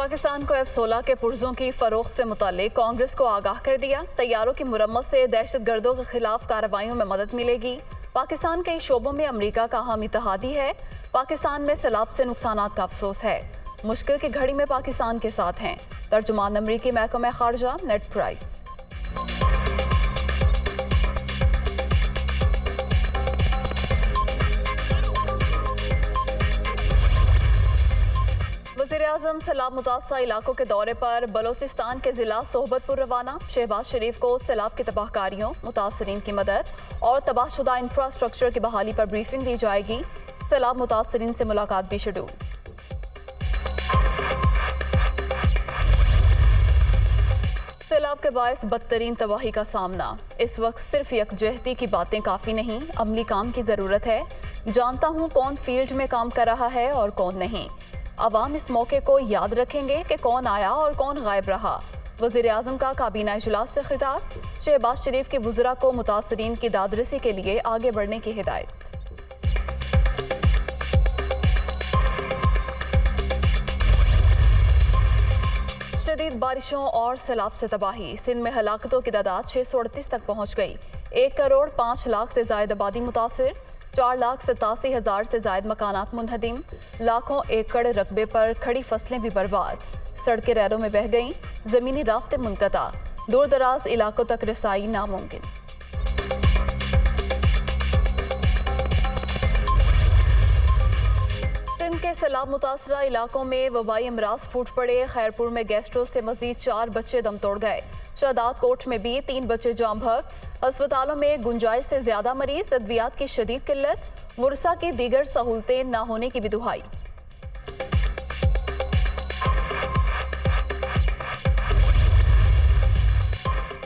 पाकिस्तान को F-16 के पुर्जों की फरोख्त से मुतालिक कांग्रेस को आगाह कर दिया। तैयारों की मुरम्मत से दहशतगर्दों के खिलाफ कार्रवाइयों में मदद मिलेगी। पाकिस्तान कई शोबों में अमरीका का अहम इत्तेहादी है। पाकिस्तान में सैलाब से नुकसानात का अफसोस है। मुश्किल की घड़ी में पाकिस्तान के साथ हैं। तर्जुमान अमरीकी महकमा खारजा नेड प्राइस। वज़ीर-ए-आज़म सैलाब मुतासरा इलाकों के दौरे पर बलोचिस्तान के जिला सोहबतपुर रवाना। शहबाज शरीफ को सैलाब की तबाहकारियों, मुतासरीन की मदद और तबाहशुदा इंफ्रास्ट्रक्चर की बहाली पर ब्रीफिंग दी जाएगी। सैलाब मुतासरीन से मुलाकात भी शेड्यूल। सैलाब के बायस बदतरीन तबाही का सामना। इस वक्त सिर्फ यकजहती की बातें काफ़ी नहीं, अमली काम की ज़रूरत है। जानता हूँ कौन फील्ड में काम कर रहा है और कौन नहीं। अवाम इस मौके को याद रखेंगे कि कौन आया और कौन गायब रहा। वज़ीर-ए-आज़म का काबीना इजलास से खिताब। शहबाज शरीफ के वुज़रा को मुतासरीन की दादरसी के लिए आगे बढ़ने की हिदायत। शदीद बारिशों और सैलाब से तबाही। सिंध में हलाकतों की तादाद 638 तक पहुँच गई। 1 करोड़ 5 लाख से ज़ायद आबादी मुतासिर। 4,87,000 से ज़ायद मकानात मुनहदिम। लाखों एकड़ रकबे पर खड़ी फसलें भी बर्बाद। सड़कें रैरों में बह गईं। ज़मीनी राब्ते मुनक़ता। दूर दराज इलाकों तक रसाई नामुमकिन। सिंध के सैलाब मुतासरा इलाकों में वबाई अमराज फूट पड़े। खैरपुर में गैस्ट्रो से मजीद 4 बच्चे दम तोड़ गए। शहदाद कोट में भी 3 बच्चे जाम बहक। अस्पतालों में गुंजाइश से ज्यादा मरीज, अद्वियात की शदीद किल्लत, मुरसा की दीगर सहूलतें न होने की भी दुहाई।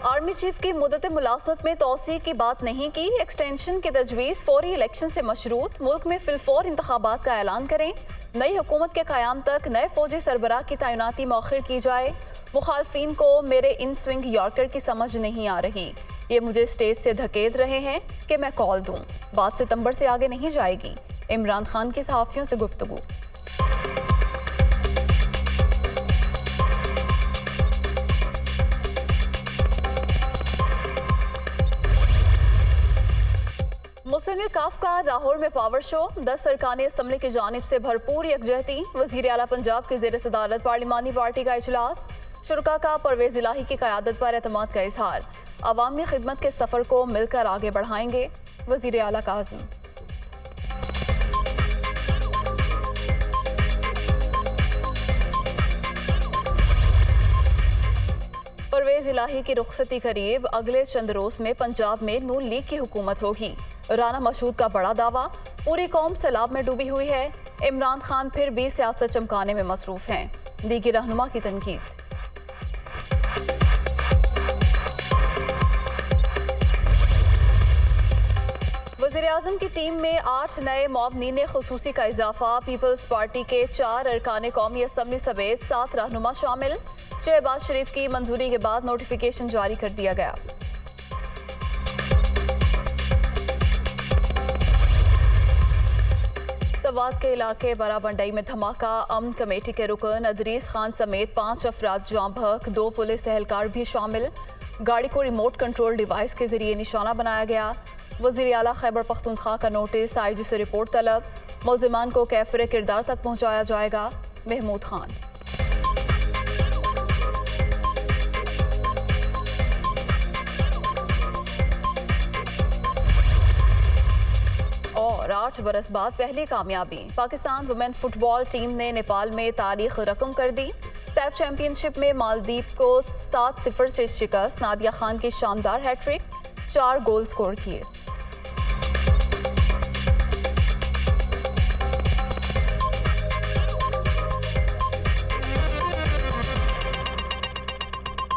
आर्मी चीफ की मुद्दत मुलासत में तोसी की बात नहीं की। एक्सटेंशन की तजवीज़ फौरी इलेक्शन से मशरूत। मुल्क में फिलफौर इंतखाबात का ऐलान करें। नई हुकूमत के क़याम तक नए फौजी सरबराह की तैनाती मौखिर की जाए। मुखालफिन को मेरे इन स्विंग यॉर्कर की समझ नहीं आ रही। ये मुझे स्टेज से धकेल रहे हैं कि मैं कॉल दूं। बात सितंबर से आगे नहीं जाएगी। इमरान खान की सहाफ़ियों से गुफ्तगू। मुस्लिम काफ का लाहौर में पावर शो। 10 अरकान असम्बली की जानिब से भरपूर यकजहती। वज़ीर आला पंजाब की ज़ेर सदारत पार्लिमानी पार्टी का इजलास। शुरका का परवेज़ इलाही की क़यादत पर एतमाद का इजहार। अवामी खिदमत के सफ़र को मिलकर आगे बढ़ाएंगे। वज़ीर आला का अज़्म। परवेज़ इलाही की रुखसती करीब। अगले चंद रोज़ में पंजाब में नून लीग की हुकूमत होगी। राना मशहूद का बड़ा दावा। पूरी कौम सैलाब में डूबी हुई है। इमरान खान फिर भी सियासत चमकाने में मसरूफ़ हैं। लीगी रहनुमा की तनकीद। वज़ीर-ए-आज़म की टीम में 8 नए मुआवनीन ख़ुसूसी का इजाफा। पीपल्स पार्टी के 4 अरकान कौमी असम्बली समेत 7 रहनुमा शामिल। शहबाज शरीफ की मंजूरी के बाद नोटिफिकेशन जारी कर दिया गया। सवात के इलाके बराबंडई में धमाका। अमन कमेटी के रुकन अदरीस खान समेत 5 अफराद जाम बहक। 2 पुलिस एहलकार भी शामिल। गाड़ी को रिमोट कंट्रोल डिवाइस के जरिए निशाना बनाया गया। वज़ीर आला खैबर पख्तूनख्वा का नोटिस। IG से रिपोर्ट तलब। मुल्ज़िमान को कैफिर किरदार तक पहुँचाया जाएगा। महमूद खान। और 8 बरस बाद पहली कामयाबी। पाकिस्तान वुमेन फुटबॉल टीम ने नेपाल में तारीख रकम कर दी। सैफ चैंपियनशिप में मालदीव को 7-0 से शिकस्त। नादिया खान की शानदार हैट्रिक। 4 गोल स्कोर किए।